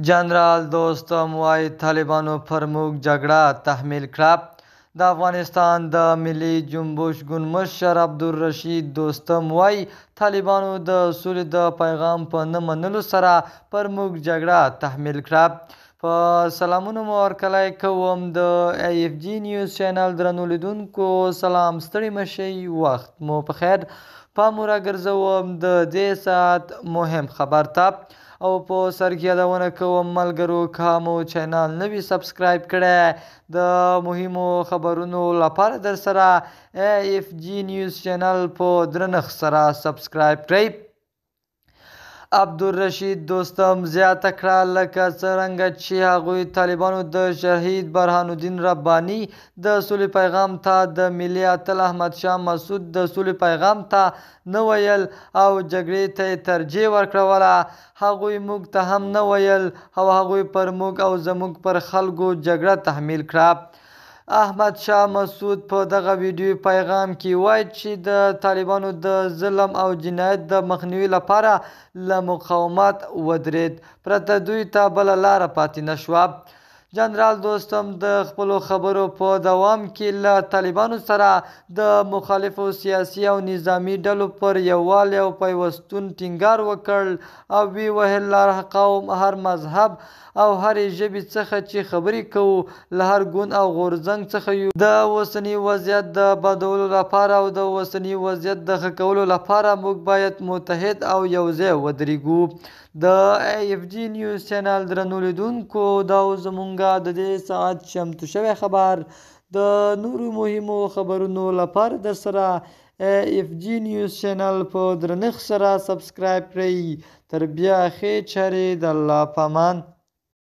جنرال دوستم وایي طالبانو پر موږ جګړه تحمیل کړه. د افغانستان د ملي جنبش ګوند مشر عبدالرشید دوستم وایي طالبانو د سولې د پیغام په نه منلو سره پر موږ جګړه تحمیل کړه. په سلامونو مو ورکلی کوم د AFG نیوز چینل درنو لیدونکو. سلام، ستړي مشئ، وخت مو په خیر. پام راګرځوم د دې ساعت مهم خبر ته او په سر کې یادونه کوم ملګرو که مو چینل نه وي سبسکرایب کړی د مهمو خبرونو لپاره در سره AFG نیوز چینل په درنښت سره سبسکرایب کړئ. عبدالرشید دوستم زیاته کړه لکه څرنګه چې هغوی طالبانو د شهید برهان الدین رباني د سولې پیغام ته د ملي اتل احمدشاه مسعود د سولې پیغام ته نه ویل او جګړې ته یې ترجیح ورکړوله، هغوی موږ ته هم نه ویل او هغوی پر موږ او زموږ پر خلکو جګړه تحمیل کړه. احمد شاه مسعود په دغه ویډیو پیغام کې وایي چې د طالبانو د ظلم او جنایت د مخنیوي لپاره له مقاومت ودرېد، پرته دوی ته بله لاره پاتې نه شوه. جنرال دوستم د خپلو خبرو په دوام کې له طالبانو سره د مخالفو سیاسي او نظامي ډلو پر یووالي او پیوستون ټینګار وکړ او ویې ویل له هر قوم، هر مذهب او هرې ژبې څخه چې خبرې کوو، له هر ګوند او غورځنګ څخه یو. د اوسني وضعیت د بدلولو لپاره او د اوسني وضعیت د ښه کولو لپاره موږ باید متحد او یوځای ودرېږو. د AFG نیوز چینل درنو لیدونکو، دا زمونږه د دې ساعت چمتو شوی خبر د نورو مهمو خبرونو لپاره در سره AFG نیوز چینل په درنښت سره سبسکرایب کړئ. تر بیا ښې چارې، د الله په امان.